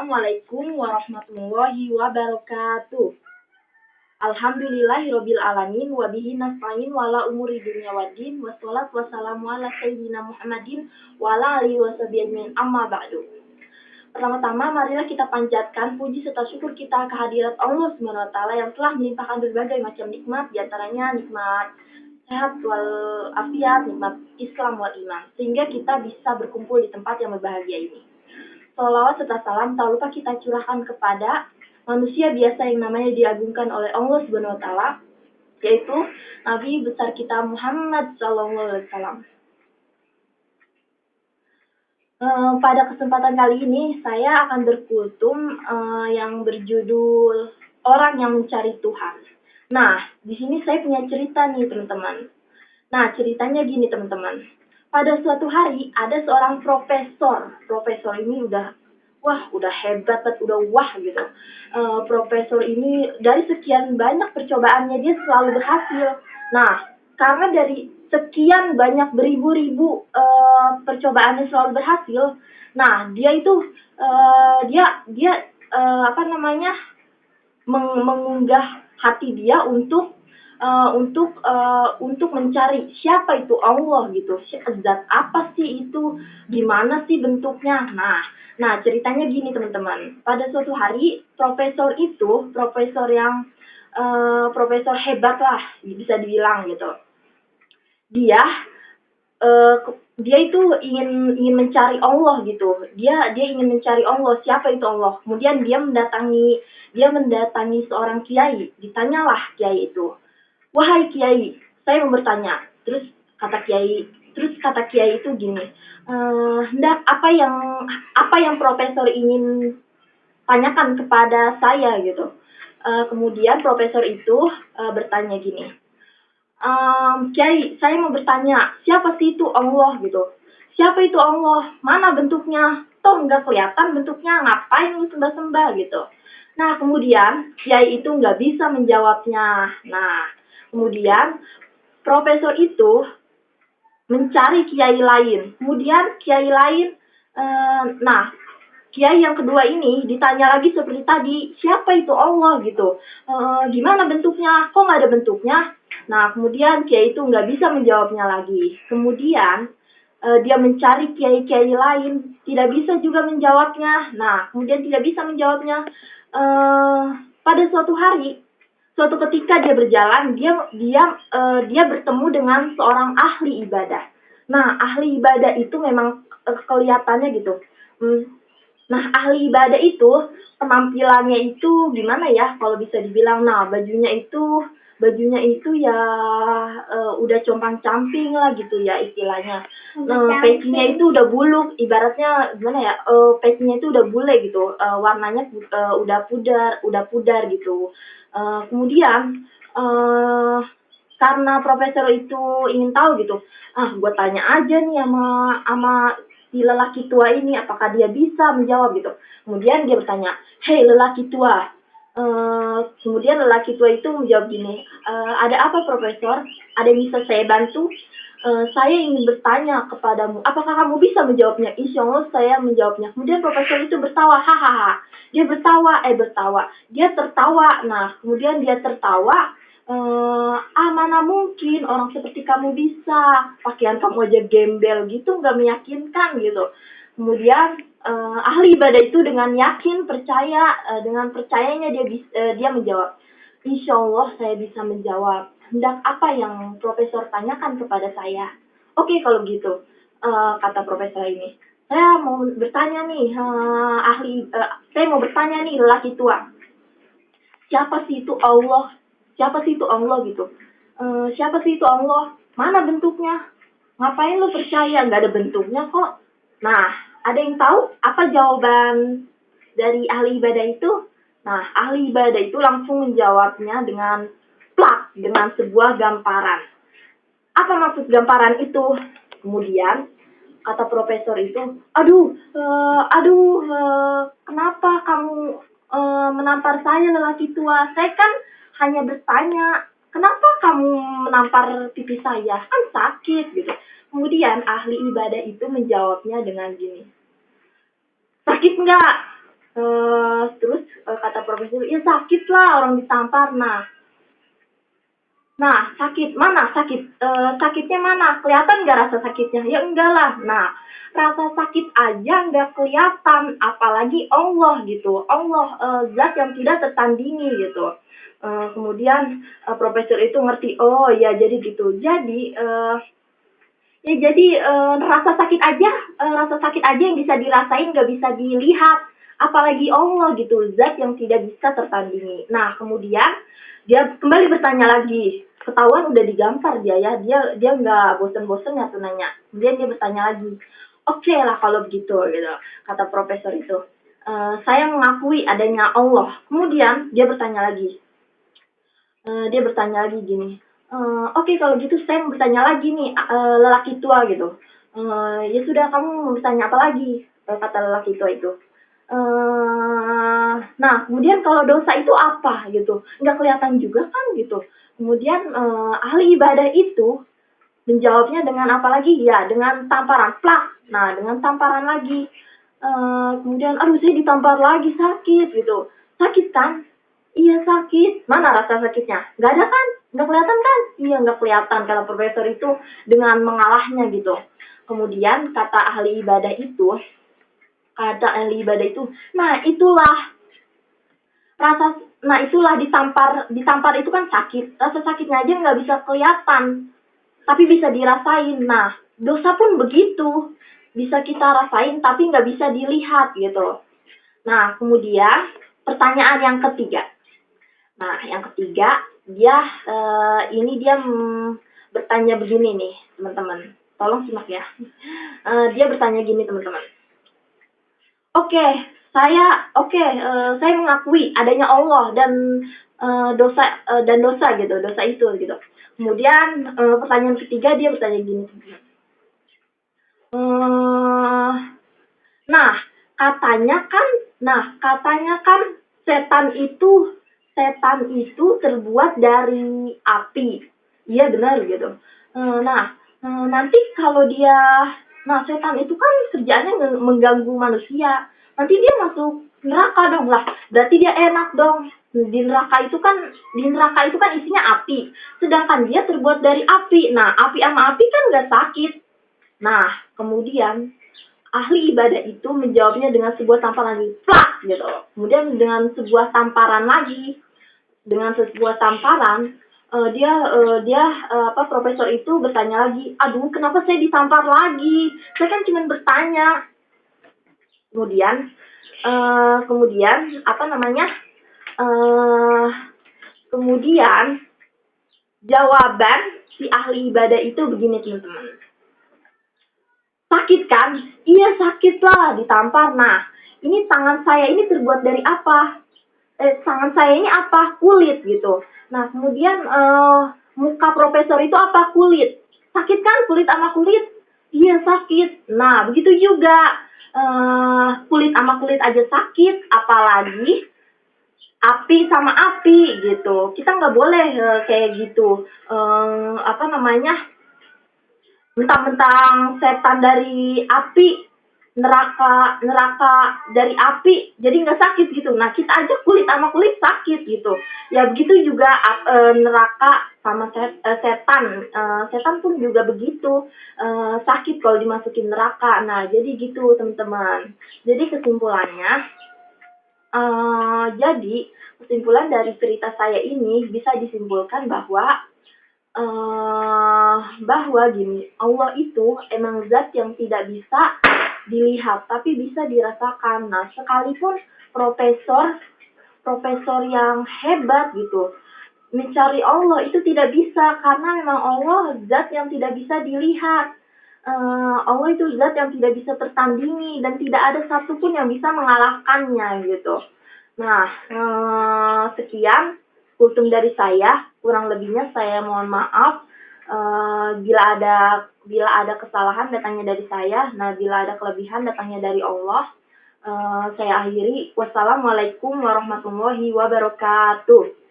Assalamualaikum warahmatullahi wabarakatuh. Alhamdulillahirabbil alamin wa bihi nasta'in wa ala umuri dunya waddin wassalatu wassalamu ala sayyidina Muhammadin wa ala alihi washabihi ajmain amma ba'du. Pertama-tama marilah kita panjatkan puji serta syukur kita kehadirat Allah Subhanahu wa taala yang telah melimpahkan berbagai macam nikmat, di antaranya nikmat sehat wal afiat, nikmat Islam wal iman, sehingga kita bisa berkumpul di tempat yang berbahagia ini. Sholawat serta salam tak lupa kita curahkan kepada manusia biasa yang namanya diagungkan oleh Allah Subhanahu wa taala, yaitu Nabi besar kita Muhammad sallallahu alaihi wasallam. Pada kesempatan kali ini saya akan berkultum yang berjudul Orang yang Mencari Tuhan. Nah, di sini saya punya cerita nih teman-teman. Nah, ceritanya gini teman-teman. Pada suatu hari ada seorang profesor. Profesor ini udah hebat banget, udah wah gitu. Profesor ini dari sekian banyak percobaannya dia selalu berhasil. Nah, karena dari sekian banyak beribu-ribu percobaannya selalu berhasil, nah dia itu mengunggah hati dia untuk mencari siapa itu Allah gitu, zat apa sih itu, gimana sih bentuknya. Nah ceritanya gini teman-teman. Pada suatu hari profesor hebat lah bisa dibilang gitu. Dia itu ingin mencari Allah gitu. Dia ingin mencari Allah, siapa itu Allah. Kemudian dia mendatangi seorang kiai. Ditanyalah kiai itu, "Wahai kiai, saya mau bertanya." Terus kata kiai itu gini, "Hendak apa yang profesor ingin tanyakan kepada saya?" gitu. Kemudian profesor itu bertanya gini, "Kiai, saya mau bertanya, siapa sih itu Allah gitu? Siapa itu Allah? Mana bentuknya? Toh nggak kelihatan bentuknya, ngapain lu sembah-sembah gitu." Nah, kemudian kiai itu nggak bisa menjawabnya. Nah, kemudian profesor itu mencari kiai lain. Kemudian kiai lain, kiai yang kedua ini ditanya lagi seperti tadi, siapa itu Allah gitu. Gimana bentuknya? Kok nggak ada bentuknya? Nah, kemudian kiai itu nggak bisa menjawabnya lagi. Kemudian dia mencari kiai-kiai lain, tidak bisa juga menjawabnya. Nah, kemudian tidak bisa menjawabnya. Pada suatu ketika dia berjalan, dia bertemu dengan seorang ahli ibadah. Nah, ahli ibadah itu memang kelihatannya gitu. Nah, ahli ibadah itu penampilannya itu gimana ya kalau bisa dibilang. Nah, bajunya itu ya udah compang-camping lah gitu ya istilahnya. Pecinya itu udah buluk, ibaratnya gimana ya? Pecinya itu udah bule gitu. Warnanya udah pudar gitu. Kemudian karena profesor itu ingin tahu gitu, gue tanya aja nih sama si lelaki tua ini, apakah dia bisa menjawab gitu. Kemudian dia bertanya, "Hei lelaki tua." Kemudian lelaki tua itu menjawab gini, "Ada apa profesor? Ada yang bisa saya bantu? Saya ingin bertanya kepadamu, apakah kamu bisa menjawabnya?" "Insya Allah saya menjawabnya." Kemudian profesor itu bertawa, hahaha. Dia tertawa. Nah, kemudian dia tertawa, mana mungkin orang seperti kamu bisa, pakaian kamu aja gembel gitu, nggak meyakinkan gitu. Kemudian ahli ibadah itu dengan yakin, dengan percayanya dia menjawab, "Insya Allah saya bisa menjawab. Hendak apa yang profesor tanyakan kepada saya?" "Oke kalau gitu," kata profesor ini. "Saya mau bertanya nih, saya mau bertanya nih lelaki tua. Siapa sih itu Allah? Siapa sih itu Allah gitu? Siapa sih itu Allah? Mana bentuknya? Ngapain lu percaya? Nggak ada bentuknya kok." Nah, ada yang tahu apa jawaban dari ahli ibadah itu? Nah, ahli ibadah itu langsung menjawabnya dengan sebuah gamparan. Apa maksud gamparan itu? Kemudian kata profesor itu, kenapa kamu menampar saya lelaki tua? Saya kan hanya bertanya, kenapa kamu menampar pipi saya? Kan sakit gitu." Kemudian ahli ibadah itu menjawabnya dengan gini, "Sakit enggak? Terus kata profesor, ya sakit lah orang ditampar. Nah, sakit mana? Sakitnya mana? Kelihatan nggak rasa sakitnya? Ya enggak lah. Nah, rasa sakit aja nggak kelihatan, apalagi Allah gitu. Allah zat yang tidak tertandingi gitu. Kemudian profesor itu ngerti, oh ya jadi gitu. Jadi rasa sakit aja yang bisa dirasain nggak bisa dilihat, apalagi Allah gitu, zat yang tidak bisa tertandingi. Nah, kemudian dia kembali bertanya lagi, ketahuan udah digampar dia nggak bosen-bosennya tuh nanya. Kemudian dia bertanya lagi, oke lah kalau begitu gitu, kata profesor itu. Saya mengakui adanya Allah. Kemudian dia bertanya lagi gini, oke kalau gitu saya mau bertanya lagi nih, lelaki tua gitu. Ya sudah, kamu mau bertanya apa lagi? Kata lelaki tua itu. Nah, kemudian kalau dosa itu apa gitu? Nggak kelihatan juga kan gitu. Kemudian ahli ibadah itu menjawabnya dengan apa lagi? Ya, dengan tamparan, plak. Nah, dengan tamparan lagi. Kemudian, aduh saya ditampar lagi, sakit gitu. Sakit kan? Iya sakit. Mana rasa sakitnya? Nggak ada kan? Nggak kelihatan kan? Iya nggak kelihatan, kata profesor itu dengan mengalahnya gitu. Kemudian kata ahli ibadah itu, nah itulah ditampar itu kan sakit. Rasa sakitnya aja nggak bisa kelihatan, tapi bisa dirasain. Nah, dosa pun begitu. Bisa kita rasain, tapi nggak bisa dilihat gitu. Nah, kemudian pertanyaan yang ketiga. Nah, yang ketiga, dia bertanya begini nih, teman-teman. Tolong simak ya. Dia bertanya gini, teman-teman. Oke, saya mengakui adanya Allah dan dosa gitu, dosa itu gitu. Kemudian pertanyaan ketiga dia bertanya gini, teman-teman. Nah, katanya kan setan itu terbuat dari api. Iya benar gitu. Nanti kalau setan itu kan kerjaannya mengganggu manusia. Nanti dia masuk neraka dong lah. Berarti dia enak dong. Di neraka itu kan isinya api. Sedangkan dia terbuat dari api. Nah, api sama api kan nggak sakit. Nah, kemudian ahli ibadah itu menjawabnya dengan sebuah tamparan lagi, plak gitu. Kemudian dengan sebuah tamparan lagi, profesor itu bertanya lagi, aduh kenapa saya ditampar lagi? Saya kan cuma bertanya. Kemudian jawaban si ahli ibadah itu begini, teman-teman. Sakit kan? Iya sakit lah ditampar. Nah, ini tangan saya ini terbuat dari apa? Tangan saya ini apa? Kulit gitu. Nah, kemudian muka profesor itu apa? Kulit. Sakit kan kulit sama kulit? Iya sakit. Nah, begitu juga kulit sama kulit aja sakit, apalagi api sama api gitu. Kita nggak boleh kayak gitu. Mentang-mentang setan dari api, neraka dari api, jadi nggak sakit gitu. Nah, kita aja kulit sama kulit sakit gitu. Ya begitu juga neraka sama setan. Setan pun juga begitu, sakit kalau dimasukin neraka. Nah, jadi gitu teman-teman. Jadi kesimpulan dari cerita saya ini bisa disimpulkan bahwa gini, Allah itu emang zat yang tidak bisa dilihat tapi bisa dirasakan. Nah, sekalipun profesor yang hebat gitu mencari Allah itu tidak bisa, karena memang Allah zat yang tidak bisa dilihat. Allah itu zat yang tidak bisa tertandingi dan tidak ada satupun yang bisa mengalahkannya gitu. Nah, sekian kultum dari saya, kurang lebihnya saya mohon maaf. Bila ada kesalahan datangnya dari saya, nah bila ada kelebihan datangnya dari Allah. Saya akhiri. Wassalamualaikum warahmatullahi wabarakatuh.